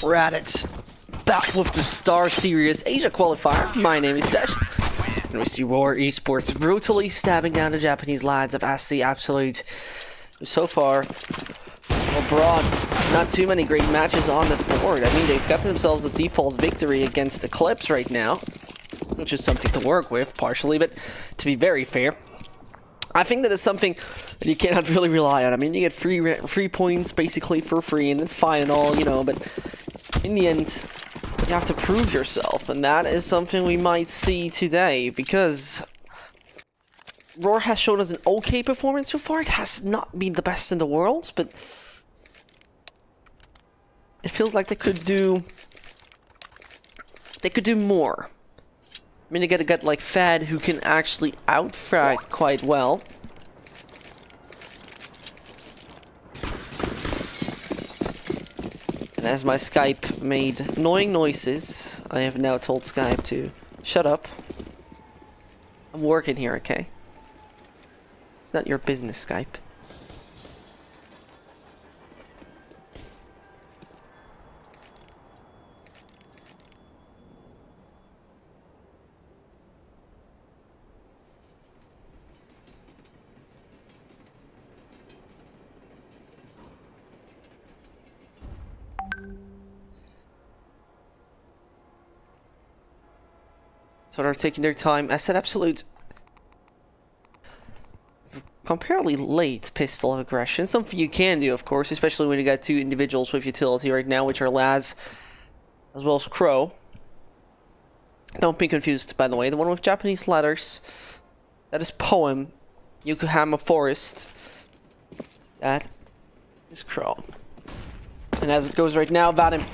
We're at it. Back with the StarSeries Asia Qualifier. My name is Sesh. And we see Roar Esports brutally stabbing down the Japanese lads of SC Absolute. So far, abroad, not too many great matches on the board. I mean, they've got themselves a default victory against Eclipse right now, which is something to work with, partially, but to be very fair, I think that is something that you cannot really rely on. I mean, you get free points basically for free, and it's fine and all, you know, but in the end, you have to prove yourself, and that is something we might see today, because Roar has shown us an okay performance so far. It has not been the best in the world, but it feels like they could do more. I mean, they get a guy like Fad who can actually outfrag quite well. And as my Skype made annoying noises, I have now told Skype to shut up. I'm working here, okay? It's not your business, Skype. So they're taking their time. I said absolute comparatively late pistol aggression. Something you can do, of course, especially when you got two individuals with utility right now, which are Laz as well as Crow. Don't be confused, by the way. The one with Japanese letters, that is Poem, Yokohama Forest. That is Crow. And as it goes right now, Vadim,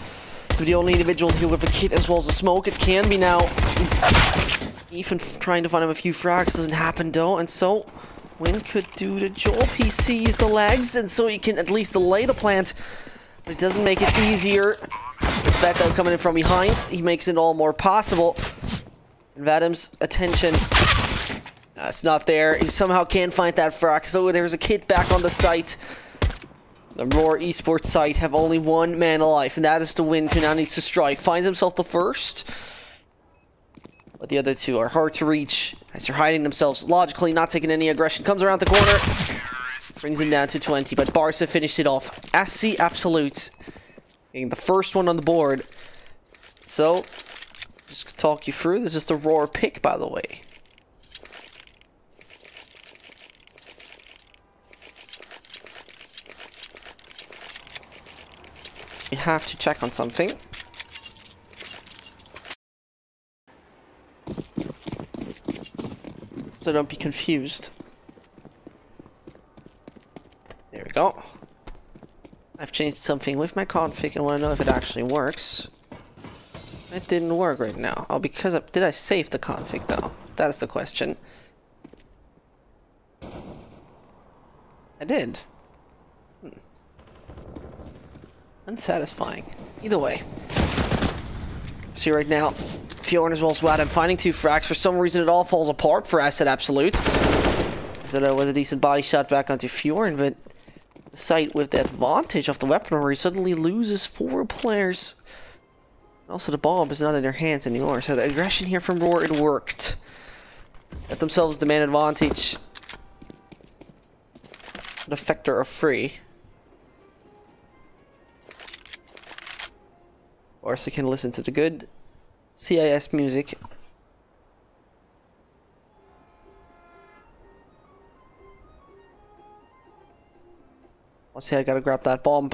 the only individual here with a kit as well as a smoke. It can be now. Even trying to find him a few frags doesn't happen though, and so Win could do the job. He sees the legs, and so he can at least delay the plant, but it doesn't make it easier. The fact that coming in from behind, he makes it all more possible. And Vadim's attention, it's not there. He somehow can't find that frag, so there's a kit back on the site. The Roar Esports site have only one man alive, and that is the Wind, who now needs to strike. Finds himself the first, but the other two are hard to reach as they're hiding themselves logically, not taking any aggression. Comes around the corner, brings him down to 20, but Barca finished it off. SC Absolute being the first one on the board. So, just to talk you through, this is the Roar pick, by the way. We have to check on something. So don't be confused. There we go. I've changed something with my config. I want to know if it actually works. It didn't work right now. Oh, because of, did I save the config though? That's the question. I did. Unsatisfying. Either way. See right now, Fjorn as well as Wad. I'm finding two frags. For some reason, it all falls apart for us at Absolute. So that was a decent body shot back onto Fjorn, but the site with the advantage of the weaponry suddenly loses 4 players. Also, the bomb is not in their hands anymore. So the aggression here from Roar, it worked. Got themselves the man advantage. The factor of 3. Or so you can listen to the good CIS music. Let's see, I gotta grab that bomb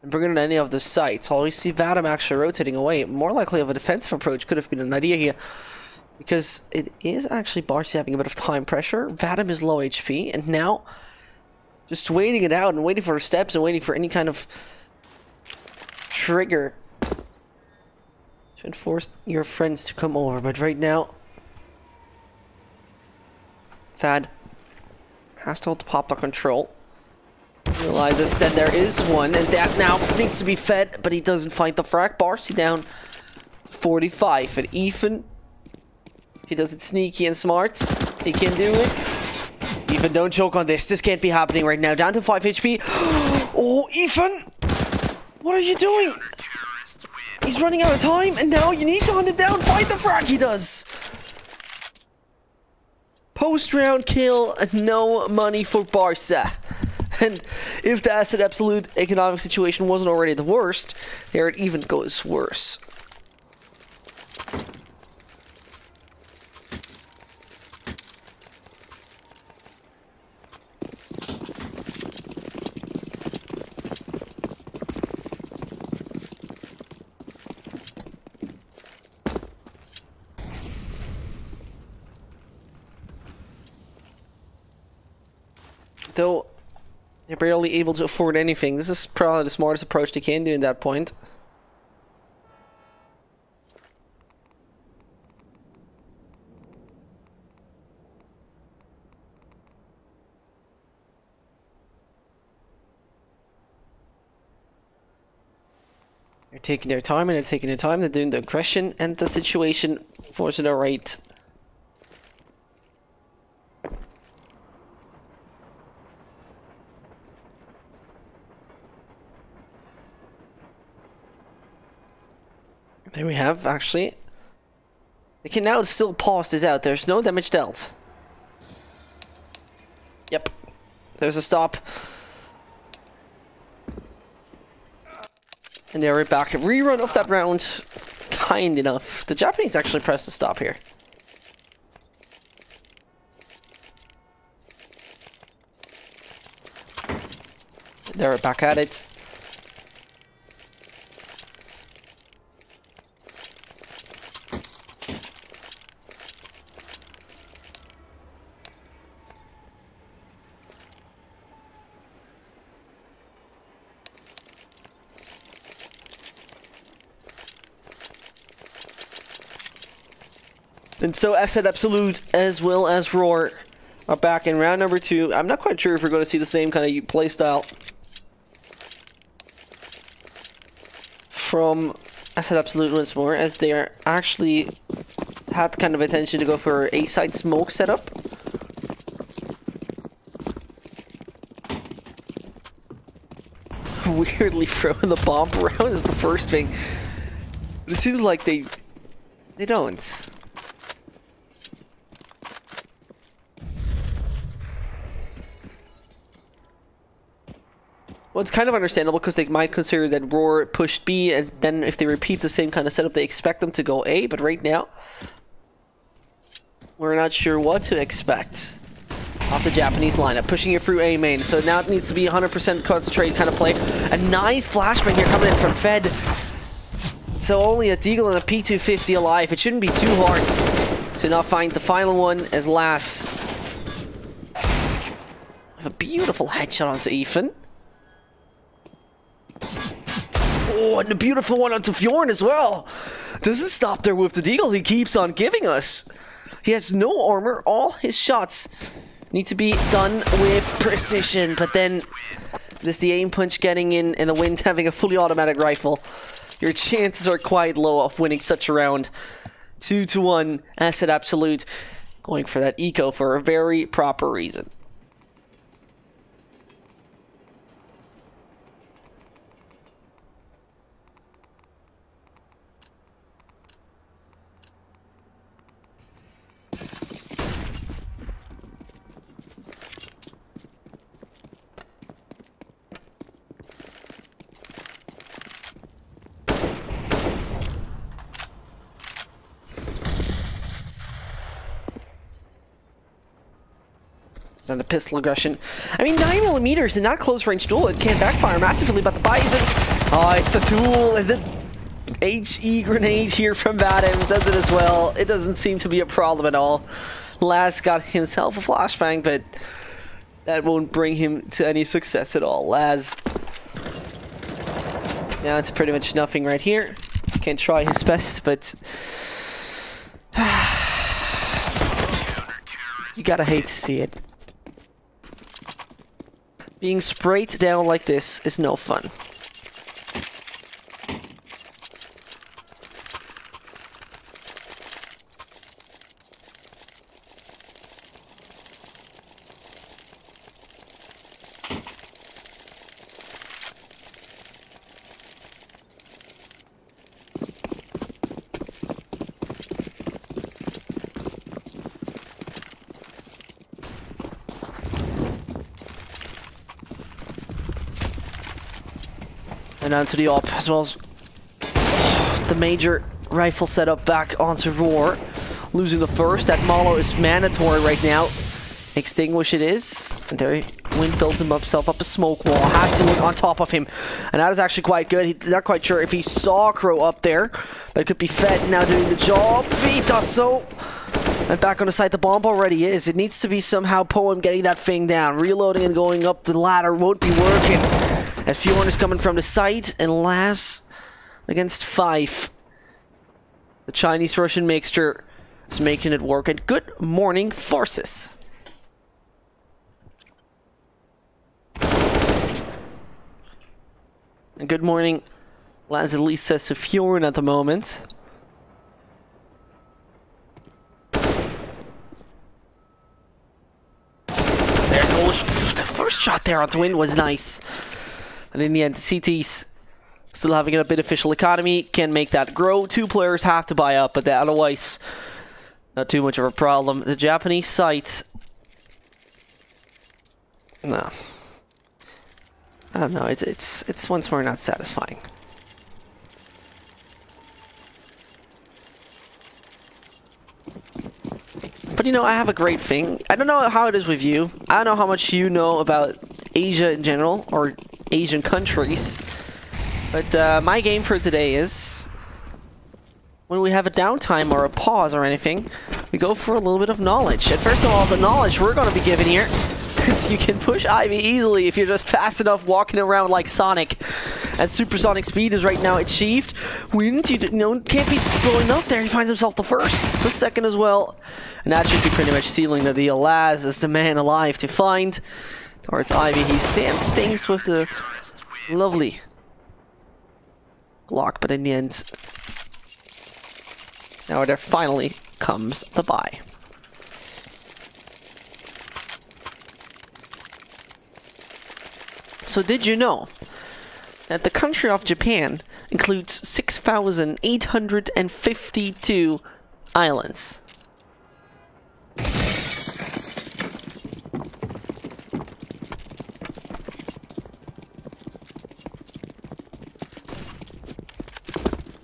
and bring it in any of the sites. Always see Vadim actually rotating away. More likely of a defensive approach could have been an idea here, because it is actually Barcy having a bit of time pressure. Vadim is low HP, and now just waiting it out and waiting for steps and waiting for any kind of trigger to enforce your friends to come over. But right now, Thad has to hold the pop-up control. Realizes that there is one, and that now needs to be fed, but he doesn't find the frag. Barcy down 45, and even if he does it sneaky and smart, he can do it. Ethan, don't choke on this. This can't be happening right now. Down to 5 HP. Oh, Ethan! What are you doing? He's running out of time, and now you need to hunt him down. Find the frag. He does. Post-round kill, no money for Barca. And if the Asset Absolute economic situation wasn't already the worst, there it even goes worse. Though they're barely able to afford anything, this is probably the smartest approach they can do in that point. They're taking their time, and they're taking their time, they're doing the aggression, and the situation forcing a right. There we have, actually. They can now still pause this out. There's no damage dealt. Yep. There's a stop. And they're right back. A rerun of that round. Kind enough. The Japanese actually pressed the stop here. They're back at it. And so Asset Absolute as well as Roar are back in round number 2. I'm not quite sure if we're going to see the same kind of playstyle from Asset Absolute once more, as they are actually had kind of intention to go for a side smoke setup. Weirdly throwing the bomb around is the first thing. But it seems like they don't. Well, it's kind of understandable because they might consider that Roar pushed B, and then if they repeat the same kind of setup, they expect them to go A. But right now, we're not sure what to expect off the Japanese lineup. Pushing it through A main, so now it needs to be 100% concentrated kind of play. A nice flashbang here coming in from Fed. So only a Deagle and a P250 alive. It shouldn't be too hard to not find the final one as last. A beautiful headshot onto Ethan. Oh, and a beautiful one onto Fjorn as well. Doesn't stop there with the Deagle. He keeps on giving us. He has no armor. All his shots need to be done with precision. But then there's the aim punch getting in, and the wind having a fully automatic rifle. Your chances are quite low of winning such a round. 2-1, Asset Absolute going for that eco for a very proper reason. And the pistol aggression. I mean, 9mm in that close range duel, it can backfire massively, but the Bison, oh, it's a tool, and the HE grenade here from Vadim does it as well. It doesn't seem to be a problem at all. Laz got himself a flashbang, but that won't bring him to any success at all. Laz, now it's pretty much nothing right here. Can't try his best, but you gotta hate to see it. Being sprayed down like this is no fun. And onto the op, as well as the major rifle setup back onto Roar. Losing the first. That Malo is mandatory right now. Extinguish it is. And there, Wind builds himself up a smoke wall. Has to look on top of him. And that is actually quite good. He's not quite sure if he saw Crow up there. But it could be Fed now doing the job. He does so. And back on the site, the bomb already is. It needs to be somehow Poem getting that thing down. Reloading and going up the ladder won't be working. As Fjorn is coming from the site. And Laz against 5. The Chinese-Russian mixture is making it work. And good morning, Forces. And good morning, Laz at least says to Fjorn at the moment. There goes the first shot there onto Wind was nice. And in the end, the CTs still having a bit of official economy can make that grow. 2 players have to buy up, but otherwise, not too much of a problem. The Japanese site, no. I don't know, it's once more not satisfying. But you know, I have a great thing. I don't know how it is with you. I don't know how much you know about Asia in general, or Asian countries. But my game for today is, when we have a downtime or a pause or anything, we go for a little bit of knowledge. And first of all, the knowledge we're going to be given here, because you can push Ivy easily if you're just fast enough walking around like Sonic. And supersonic speed is right now achieved. Wind, you know, can't be slow enough there. He finds himself the first, the second as well. And that should be pretty much sealing the deal. Laz is the man alive to find. Towards Ivy, he stings with the lovely Glock, but in the end, now there finally comes the buy. So did you know that the country of Japan includes 6,852 islands?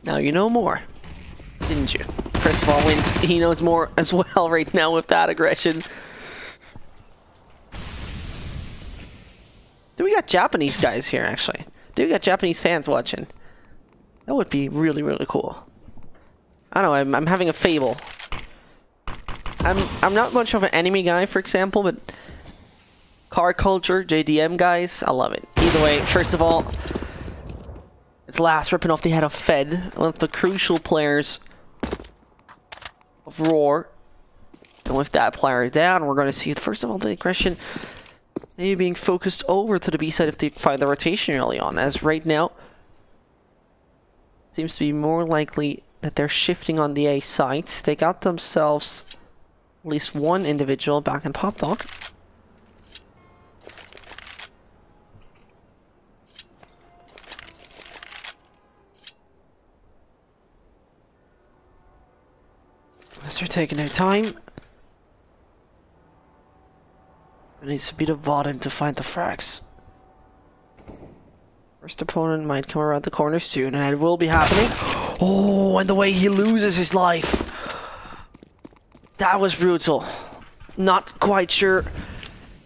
Now you know more, didn't you? First of all, Wind, he knows more as well right now with that aggression. Do we got Japanese guys here, actually? Do we got Japanese fans watching? That would be really, really cool. I don't know, I'm having a fable. I'm not much of an anime guy, for example, but car culture, JDM guys, I love it. Either way, first of all, it's Laz ripping off the head of Fed, one of the crucial players of Roar. And with that player down, we're going to see, first of all, the aggression maybe being focused over to the B side if they find the rotation early on, as right now seems to be more likely that they're shifting on the A sites. They got themselves at least one individual back in Pop Dog. As they're taking their time. It needs to be the bottom to find the frags. First opponent might come around the corner soon, and it will be happening. Oh, and the way he loses his life. That was brutal. Not quite sure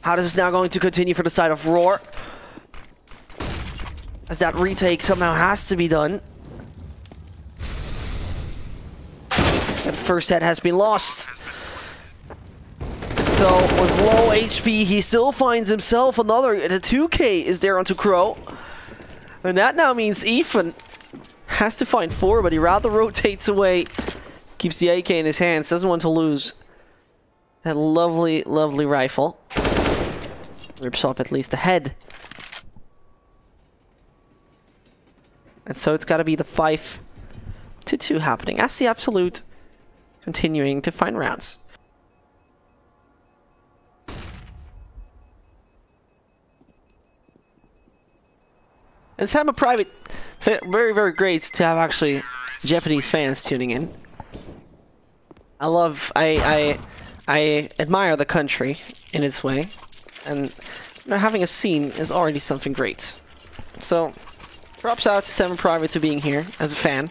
how this is now going to continue for the side of Roar, as that retake somehow has to be done. That first set has been lost. So, with low HP, he still finds himself another. The 2K is there onto Crow. And that now means Ethan has to find 4, but he rather rotates away. Keeps the AK in his hands, doesn't want to lose that lovely, lovely rifle. Rips off at least the head. And so it's got to be the 5-2 happening. As the Absolute continuing to find rounds. And Sam a private, very, very great to have actually Japanese fans tuning in. I admire the country in its way, and you know, having a scene is already something great. So, Props out to 7 Private to being here as a fan.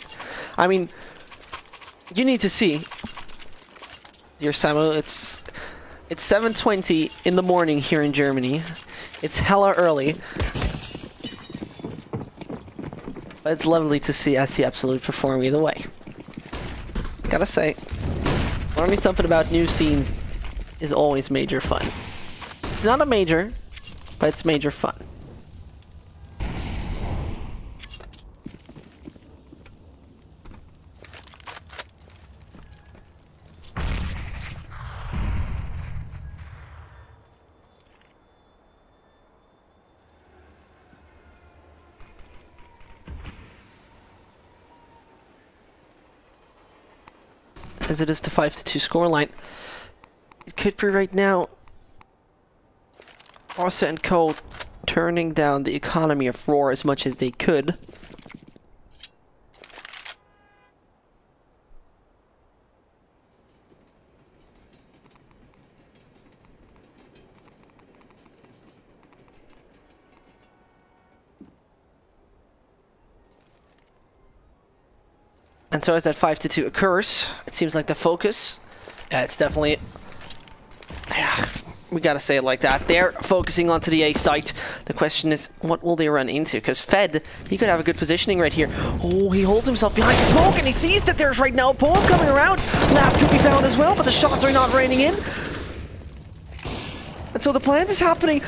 I mean, you need to see, dear Samu, it's 7:20 in the morning here in Germany. It's hella early. But it's lovely to see SC Absolute perform either way. Gotta say, learning something about new scenes is always major fun. It's not a major, but it's major fun. As it is the 5-2 scoreline. It could be right now Arsa and Co. turning down the economy of Roar as much as they could. And so as that 5-2 occurs, it seems like the focus, it's definitely, we gotta say it like that, they're focusing onto the A site. The question is, what will they run into? Because Fed, he could have a good positioning right here. Oh, he holds himself behind smoke, and he sees that there's right now a poem coming around. Last could be found as well, but the shots are not raining in. And so the plant is happening. 2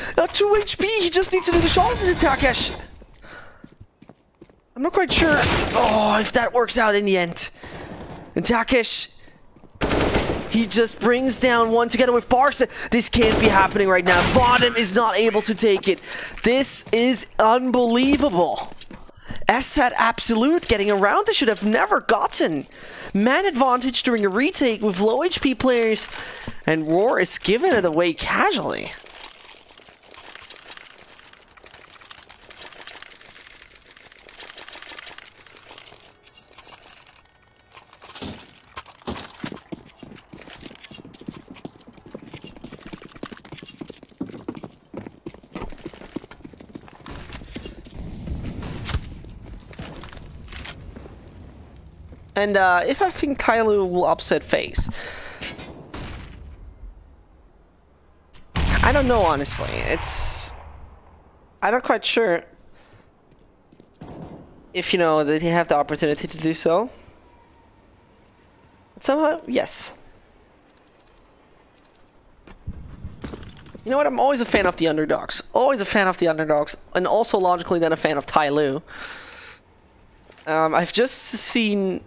HP, he just needs to do the shot into Takesh. I'm not quite sure, if that works out in the end. And Takesh, he just brings down one together with Barca. This can't be happening right now. Bottom is not able to take it. This is unbelievable. S5 Absolute getting around they should have never gotten. Man advantage during a retake with low HP players. And Roar is giving it away casually. And if I think Tyloo will upset FaZe, I don't know, honestly. I'm not quite sure if, you know, that he have the opportunity to do so. But somehow, yes. You know what? I'm always a fan of the underdogs. Always a fan of the underdogs. And also, logically, then a fan of Tyloo. I've just seen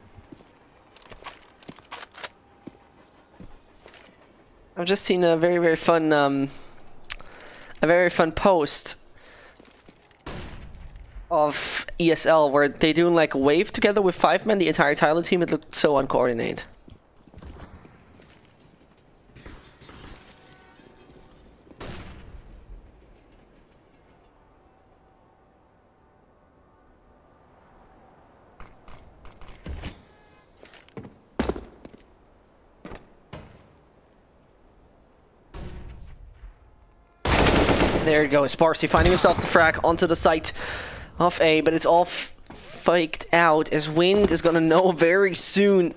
a very fun post of ESL where they doing like a wave together with 5 men, the entire Thailand team. It looked so uncoordinated. There you go, Sparsy finding himself the frag onto the site of A, but it's all faked out as Wind is gonna know very soon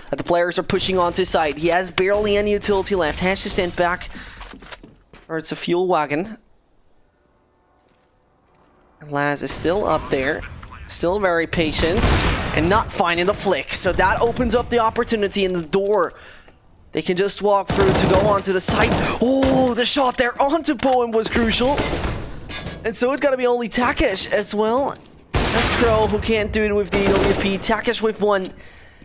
that the players are pushing onto site. He has barely any utility left, has to stand back, or it's a fuel wagon. And Laz is still up there, still very patient, and not finding the flick, so that opens up the opportunity in the door. They can just walk through to go onto the site. Oh, the shot there onto Poem was crucial. And so it gotta be only Takesh as well. That's Crow who can't do it with the EWP. Takesh with 1.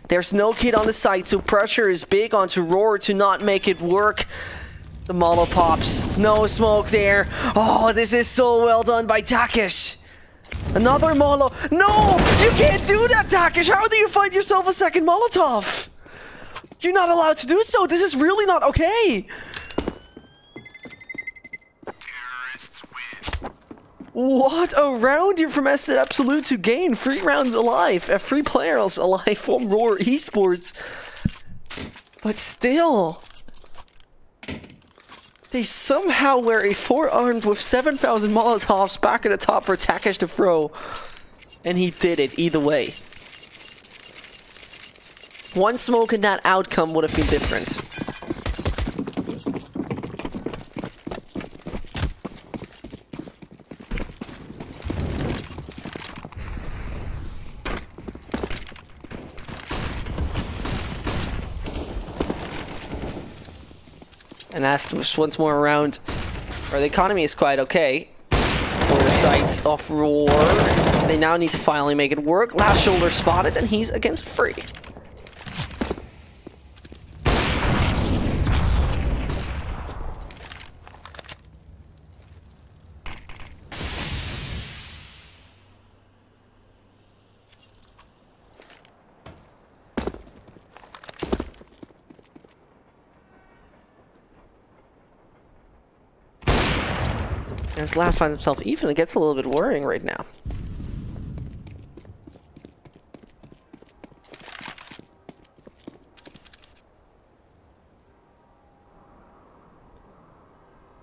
There's no kid on the site, so pressure is big onto Roar to not make it work. The Molo pops. No smoke there. Oh, this is so well done by Takesh. Another Molo. No! You can't do that, Takesh! How do you find yourself a second Molotov? You're not allowed to do so. This is really not okay. Terrorists win. What a round here from S5 Absolute to gain 3 rounds alive. 3 players alive from Roar Esports. But still, they somehow were a 4-armed with 7,000 Molotovs back at the top for Takesh to throw. And he did it either way. One smoke and that outcome would have been different. And as once more around, where the economy is quite okay for the sites of Roar. They now need to finally make it work. Last shoulder spotted, and he's against free. And as Last finds himself even, it gets a little bit worrying right now.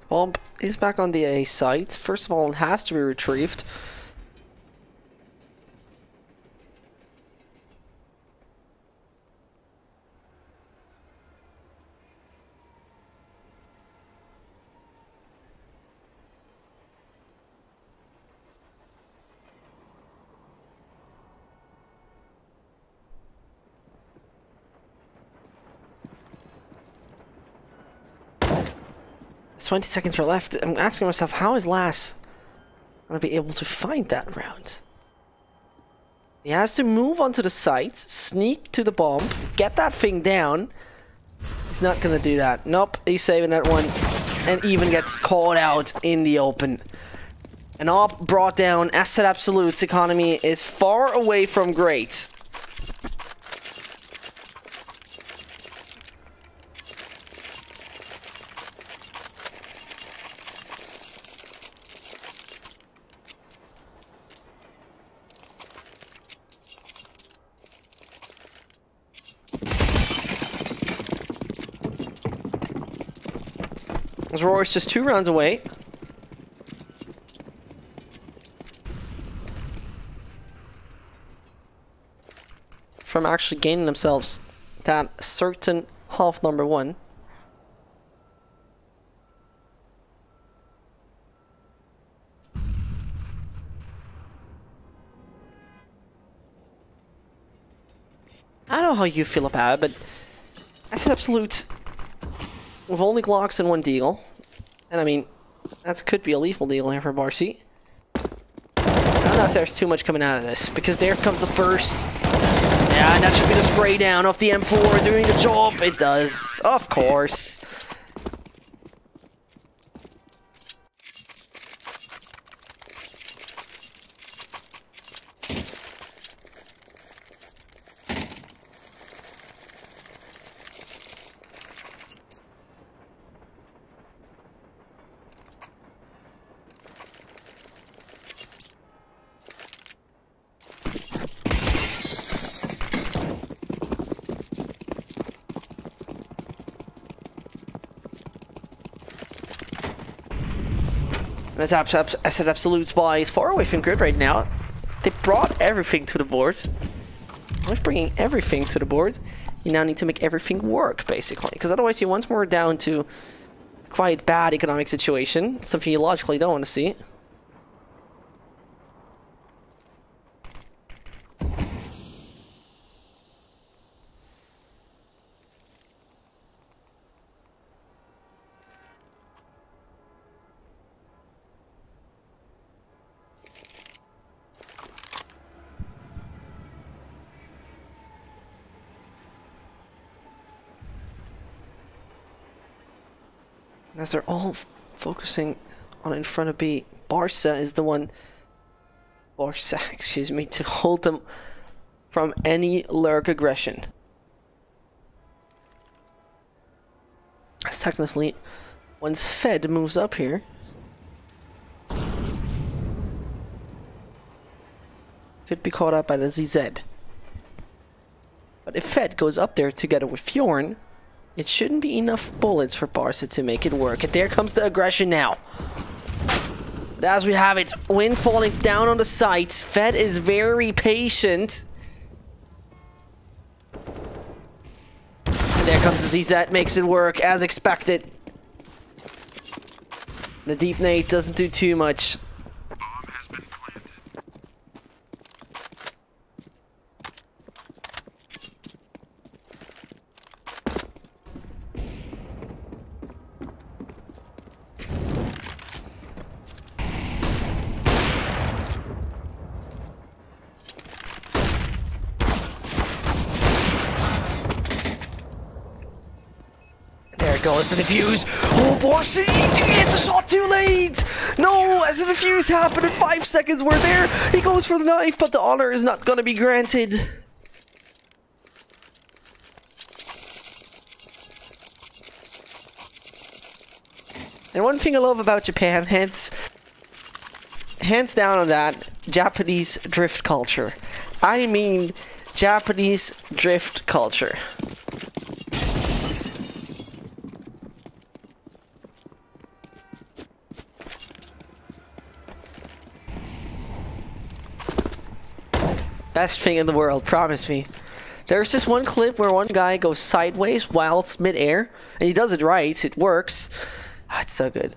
Bomb is back on the A site. First of all, it has to be retrieved. There's 20 seconds are left. I'm asking myself, how is Lass going to be able to find that round? He has to move onto the site, sneak to the bomb, get that thing down. He's not going to do that. Nope, he's saving that one. And even gets caught out in the open. And all brought down. Asset Absolute's economy is far away from great. Roar is just 2 rounds away. From actually gaining themselves that certain half number 1. I don't know how you feel about it, but as an absolute, with only Glocks and 1 deagle, and I mean, that could be a lethal deagle here for Barcy. I don't know if there's too much coming out of this, because there comes the first. Yeah, and that should be the spray down of the M4 doing the job. It does, of course. And as Asset Absolute's by is far away from grid right now, they brought everything to the board. With bringing everything to the board, you now need to make everything work, basically. Because otherwise you're once more down to a quite bad economic situation. Something you logically don't want to see. As they're all focusing on in front of B, Barca is the one, excuse me, to hold them from any lurk aggression. As technically, once Fed moves up here, could be caught up by the ZZ. But if Fed goes up there together with Fjorn, it shouldn't be enough bullets for Barca to make it work. And there comes the aggression now. But as we have it, wind falling down on the site. Fed is very patient. And there comes the ZZ, makes it work as expected. The deep nade doesn't do too much. Goes to defuse. Oh, Borsi! You hit the shot too late! No, as the defuse happened in 5 seconds, we're there. He goes for the knife, but the honor is not going to be granted. And one thing I love about Japan, hands down on that, Japanese drift culture. I mean, Japanese drift culture. Best thing in the world, promise me. There's this one clip where one guy goes sideways while it's mid-air, and he does it right, it works. Ah, it's so good.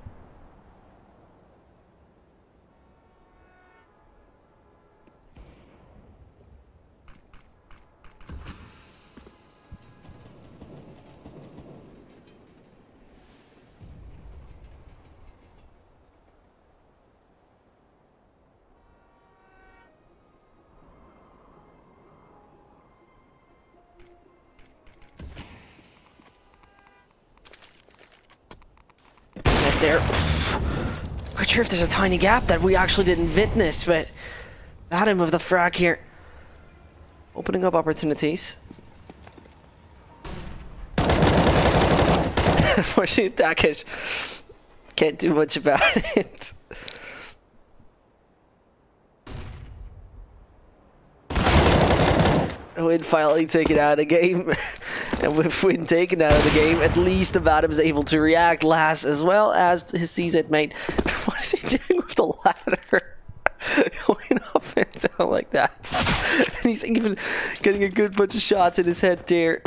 There. Not sure if there's a tiny gap that we actually didn't witness, but Adam with the frag here. Opening up opportunities. Unfortunately, Takesh can't do much about it. Win finally taken out of the game. And with Win taken out of the game, at least the Vadim is able to react. Last as well as his CZ mate. What is he doing with the ladder? Going up and down like that. And he's even getting a good bunch of shots in his head there.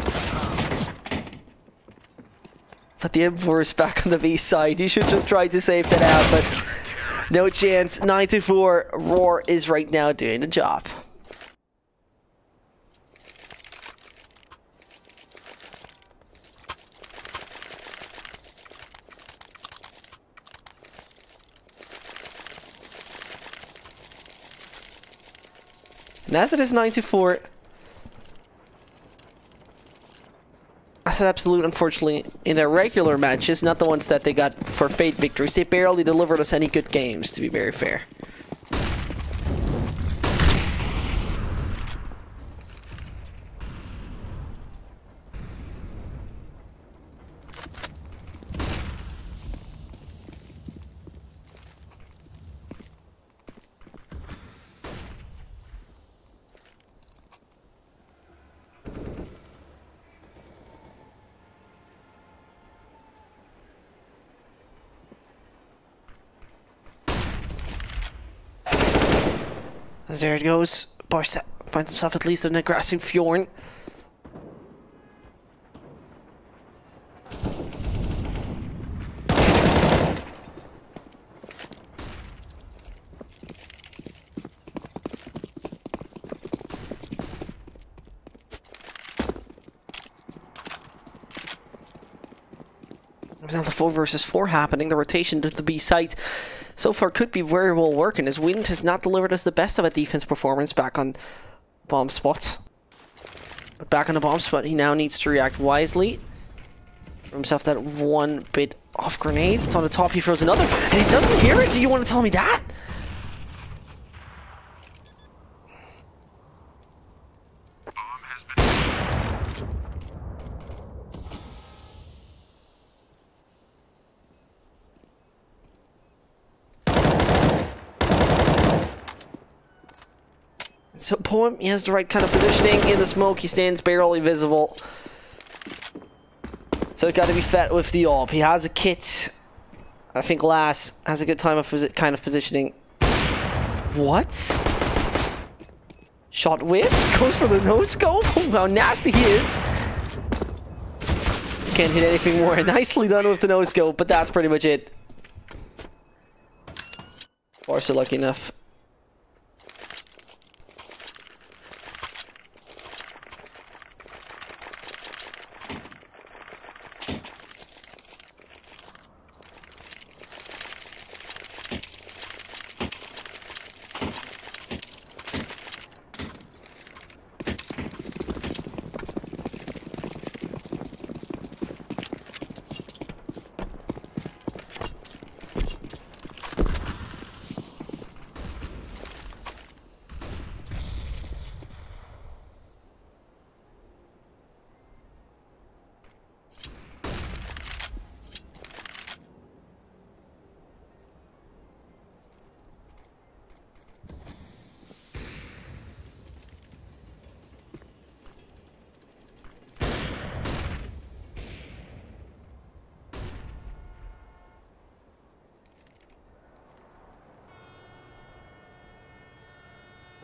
But the M4 is back on the V side. He should just try to save that out, but no chance. 9-4. Roar is right now doing the job. And as it is 9-4, I said absolute, unfortunately, in their regular matches, not the ones that they got for Fate victories. They barely delivered us any good games, to be very fair. There it goes. Barca finds himself at least in a grassing fjord. Now the 4 versus 4 happening. The rotation to the B site so far could be very well working, as Wind has not delivered us the best of a defense performance back on bomb spot. But back on the bomb spot, he now needs to react wisely. For himself that one bit off grenades. It's on the top, he throws another, and he doesn't hear it! Do you want to tell me that? So Poem, he has the right kind of positioning in the smoke. He stands barely visible. So it's got to be fed with the AWP. He has a kit. I think Lass has a good time of kind of positioning. What? Shot whiffed? Goes for the no-scope? How nasty he is. Can't hit anything more. Nicely done with the no-scope, but that's pretty much it. Barca lucky enough.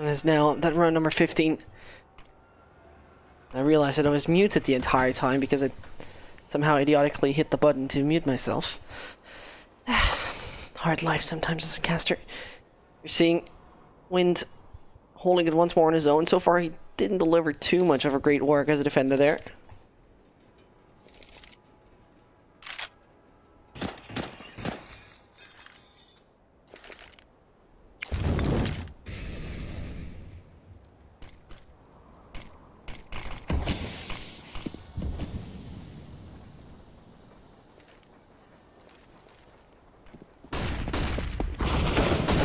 And is now that round number 15. I realized that I was muted the entire time because I somehow idiotically hit the button to mute myself. Hard life sometimes as a caster. You're seeing Wind holding it once more on his own. So far he didn't deliver too much of a great work as a defender there.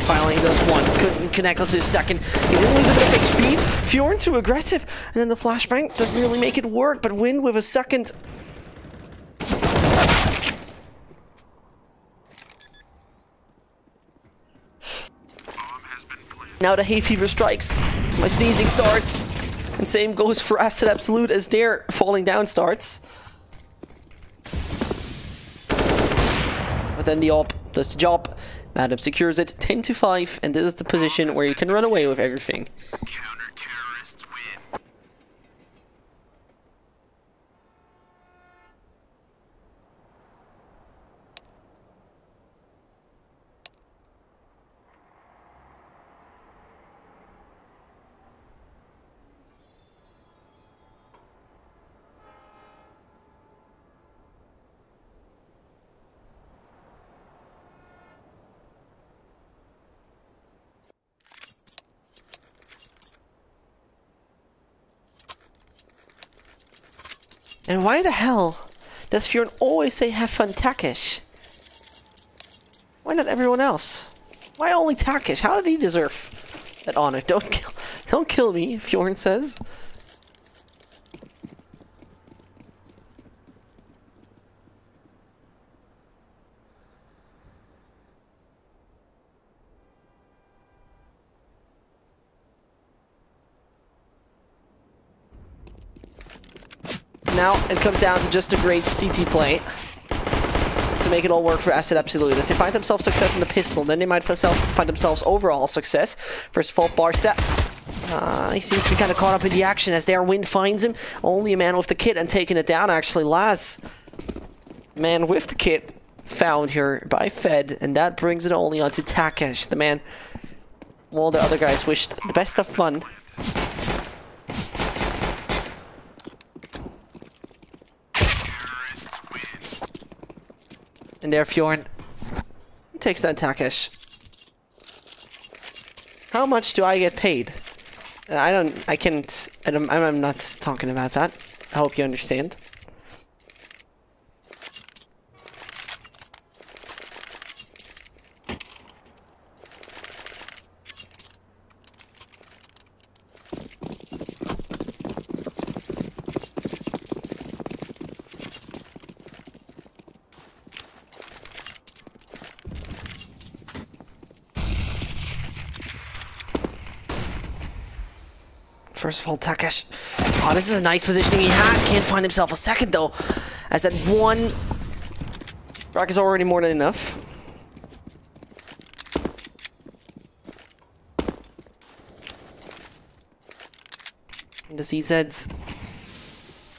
Finally, he does one. Couldn't connect onto his second. He didn't lose a bit of HP. Fjorn too aggressive. And then the flashbang doesn't really make it work, but Wind with a second. Now the hay fever strikes. My sneezing starts. And same goes for Acid Absolute as their falling down starts. But then the AWP does the job. Madam secures it 10-5, and this is the position where you can run away with everything. Counter-terrorists win. And why the hell does Fjorn always say have fun Takish? Why not everyone else? Why only Takish? How did he deserve that honor? Don't kill me, Fjorn says. Now it comes down to just a great CT play to make it all work for Acid Absolute. If they find themselves success in the pistol, then they might find themselves overall success. First of all, Barca. He seems to be kind of caught up in the action as their Wind finds him. Only a man with the kit and taking it down, actually. Laz, man with the kit, found here by Fed, and that brings it only onto Takesh, the man. Well, the other guys wished the best of fun. And there, Fjorn takes down Takesh. How much do I get paid? I'm not talking about that. I hope you understand. First of all, Takesh. Oh, this is a nice positioning he has. Can't find himself a second, though. As that one... Rock is already more than enough. And the ZZs,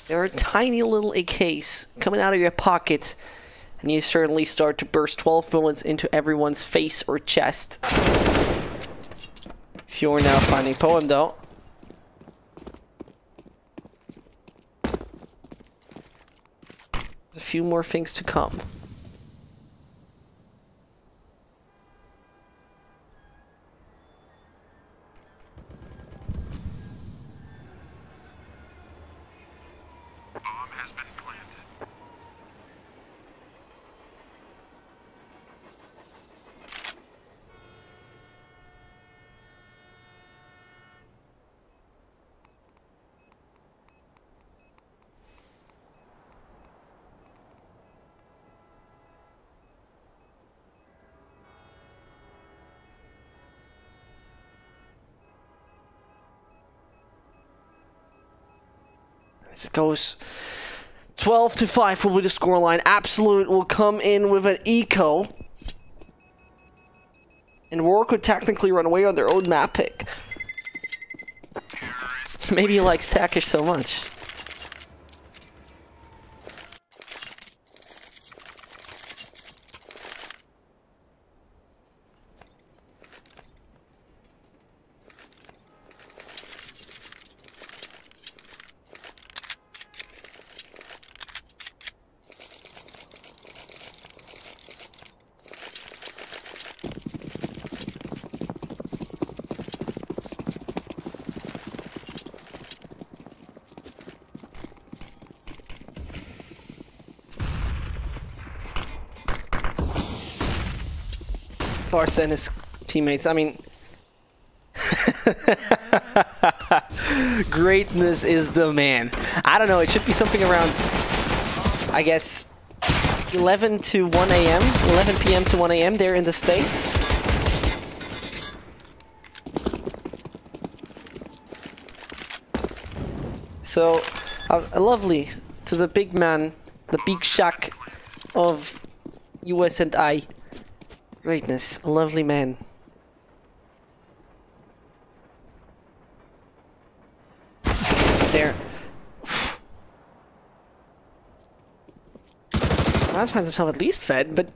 there are tiny little AKs coming out of your pocket, and you certainly start to burst 12 bullets into everyone's face or chest. If you're now finding Poem, though. There's a few more things to come. Bomb has been planted. As it goes 12-5 will be the scoreline. Absolute will come in with an eco. And War could technically run away on their own map pick. Maybe he likes Takish so much. Barca and his teammates, I mean... Greatness is the man. I don't know, it should be something around, I guess, 11 to 1 a.m., 11 p.m. to 1 a.m. there in the States. So, lovely to the big man, the big shack of US and I. Greatness, a lovely man. There. Laz finds himself at least fed, but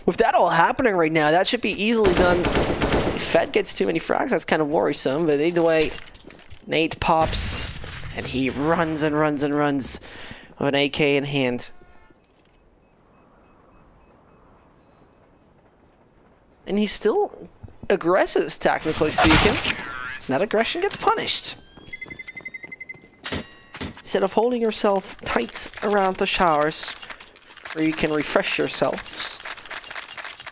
with that all happening right now, that should be easily done. If Fed gets too many frags, that's kind of worrisome, but either way, Nate pops, and he runs and runs and runs with an AK in hand. And he still aggresses, technically speaking. That aggression gets punished. Instead of holding yourself tight around the showers, where you can refresh yourselves,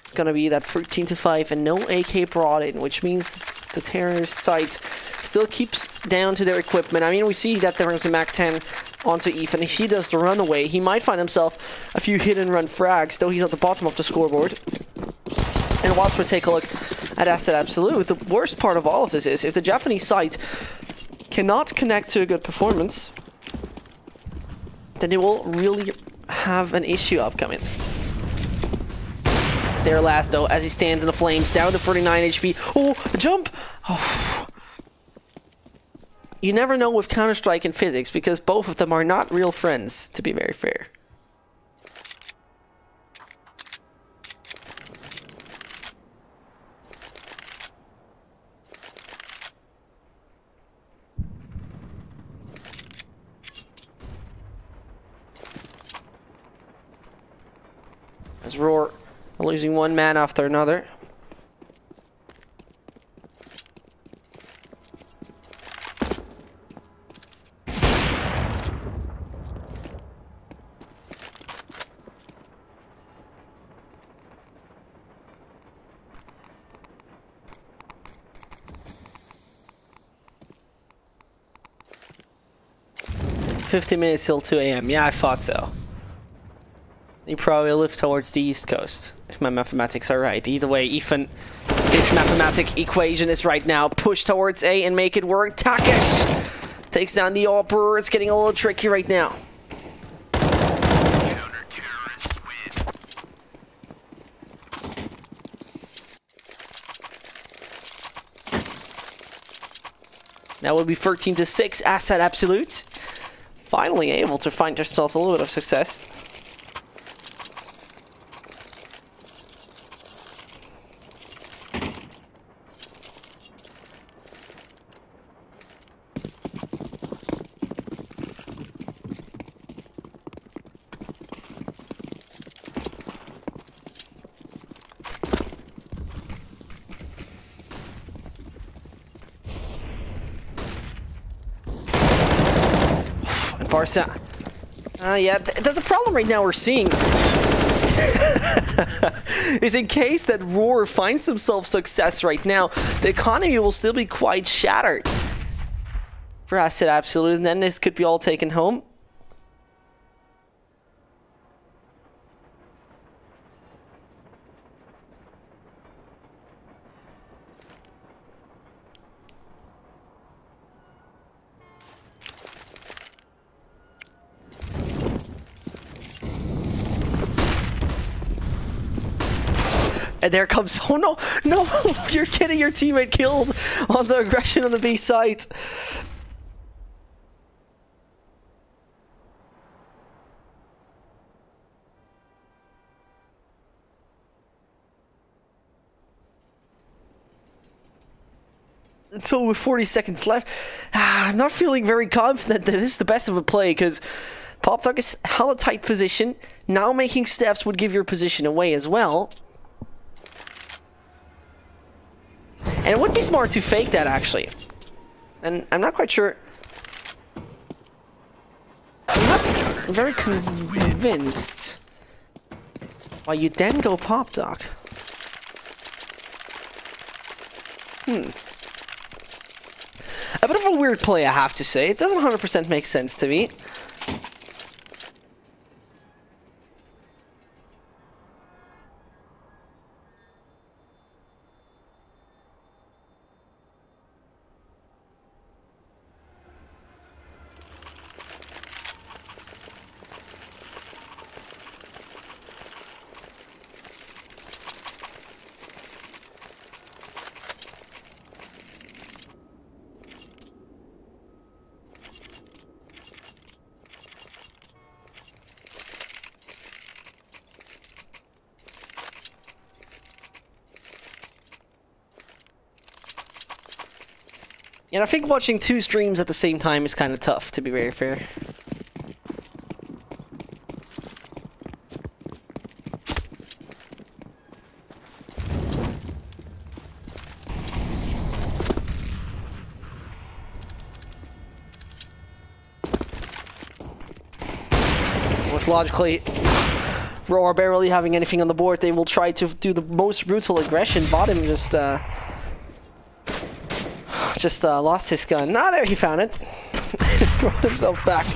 it's gonna be that 13-5 and no AK brought in, which means the terrorist site still keeps down to their equipment. I mean, we see that there is a MAC-10 onto Ethan. If he does the runaway, he might find himself a few hit-and-run frags, though he's at the bottom of the scoreboard. And whilst we take a look at Asset Absolute, the worst part of all of this is if the Japanese site cannot connect to a good performance, then they will really have an issue upcoming. There last though, as he stands in the flames, down to 49 HP. Oh, a jump! Oh. You never know with Counter-Strike and physics, because both of them are not real friends, to be very fair. As Roar losing one man after another. $50 till 2 a.m. Yeah, I thought so. He probably lives towards the East Coast, if my mathematics are right. Either way, Ethan, his mathematic equation is right now push towards A and make it work. Takesh takes down the Opera. It's getting a little tricky right now. Counter-terrorists win. That would be 13-6. Asset Absolute finally able to find herself a little bit of success. Barca. Yeah, the problem right now we're seeing is in case that Roar finds himself success right now, the economy will still be quite shattered for Asset Absolute, and then this could be all taken home. And there comes, oh no, no, you're getting your teammate killed on the aggression on the B site. So with 40 seconds left, I'm not feeling very confident that this is the best of a play, because Popdog is hella tight position. Now making steps would give your position away as well. And it would be smart to fake that, actually. And I'm not quite sure. I'm not very convinced why you then go Popdog. A bit of a weird play, I have to say. It doesn't 100% make sense to me. And I think watching two streams at the same time is kind of tough, to be very fair. Most logically, Roar barely having anything on the board, they will try to do the most brutal aggression. Bottom just lost his gun. Ah, there, he found it. Brought himself back.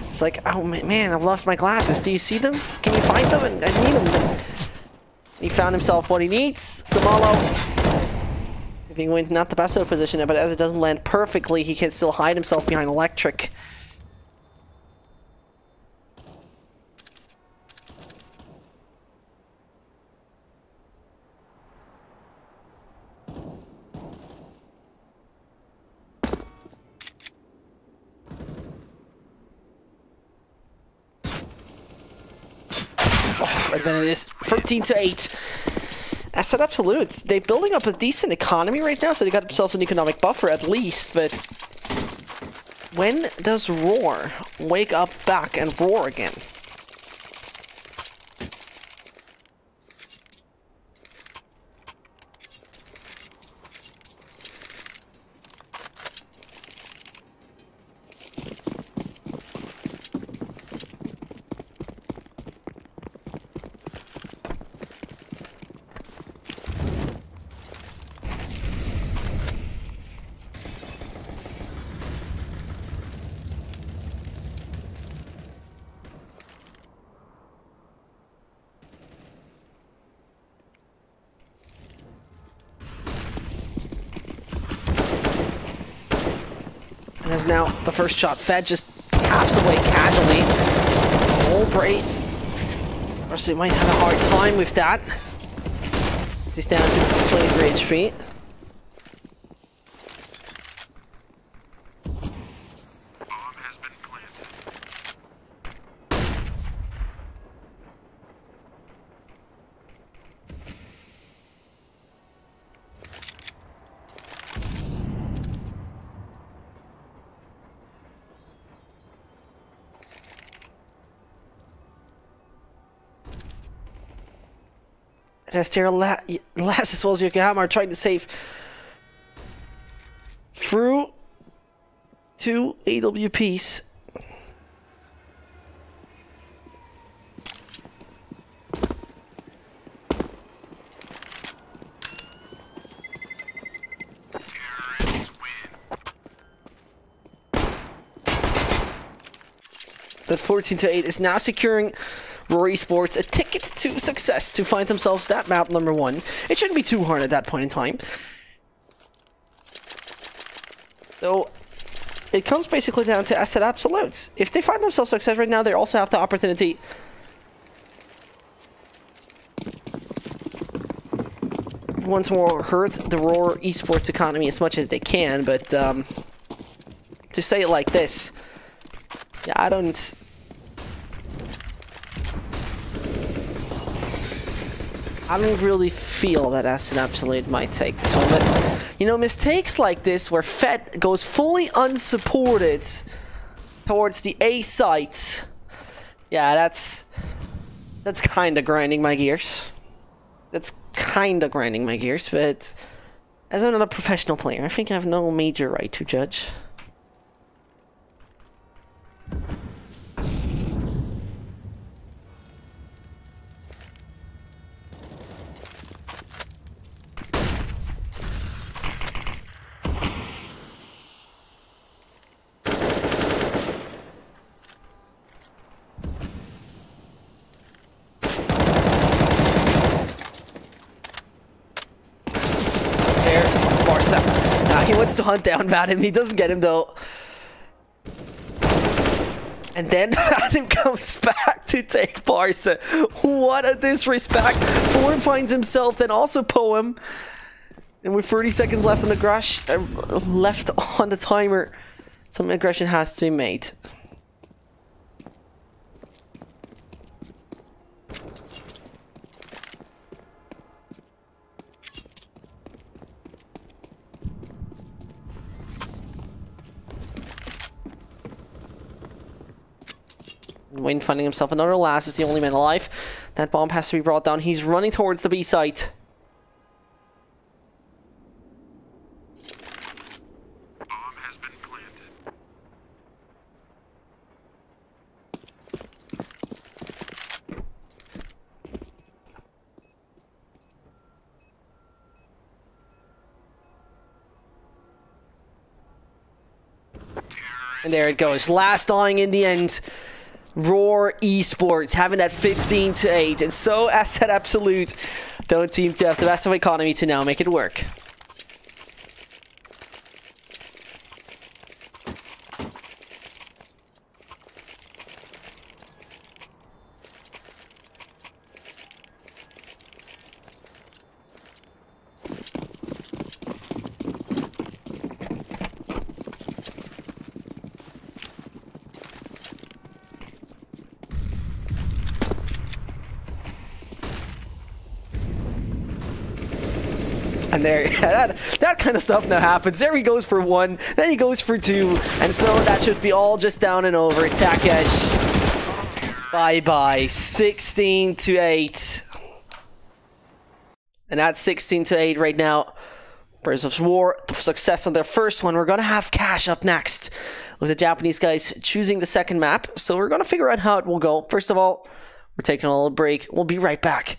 It's like, oh man, I've lost my glasses. Do you see them? Can you find them? I need them. He found himself what he needs. The Molo. If he went not the best of position, but as it doesn't land perfectly, he can still hide himself behind electric. And then it is 13-8. Asset Absolute, they're building up a decent economy right now, so they got themselves an economic buffer at least, but when does Roar wake up back and roar again? And as now the first shot fed just taps away casually. Full brace. Mercy might have a hard time with that. He's down to 23 HP. Astera last as well as Yokohama are trying to save through 2 AWPs. That 14-8 is now securing Roar Esports a ticket to success to find themselves that map number 1. It shouldn't be too hard at that point in time. So it comes basically down to asset absolutes. If they find themselves success right now, they also have the opportunity once more hurt the Roar Esports economy as much as they can, but to say it like this, yeah, I don't really feel that Asset Absolute might take this one, but you know, mistakes like this where Fed goes fully unsupported towards the A site, yeah, that's kind of grinding my gears. That's kind of grinding my gears, but as I'm not a professional player, I think I have no major right to judge. He wants to hunt down Vadim. He doesn't get him though. And then Vadim comes back to take Barca. What a disrespect. Form finds himself, then also Poem. And with 30 seconds left on the left on the timer, some aggression has to be made. Wayne finding himself another last is the only man alive. That bomb has to be brought down. He's running towards the B site. Bomb has been planted. And there it goes. Last dying in the end. Roar Esports having that 15-8, and so Asset Absolute don't seem to have the best of economy to now make it work. And there, that kind of stuff now happens. There he goes for 1, then he goes for 2, and so that should be all just down and over. Takesh, bye-bye, 16-8. And that's 16-8 right now. Birds of War, success on their first one. We're going to have Cash up next, with the Japanese guys choosing the second map. So we're going to figure out how it will go. First of all, we're taking a little break. We'll be right back.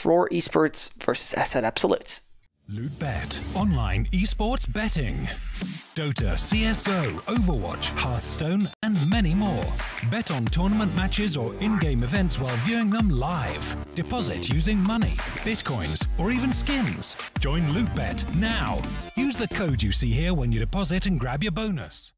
Roar Esports versus Asset Absolutes. LootBet, online esports betting. Dota, CSGO, Overwatch, Hearthstone, and many more. Bet on tournament matches or in-game events while viewing them live. Deposit using money, bitcoins, or even skins. Join LootBet now. Use the code you see here when you deposit and grab your bonus.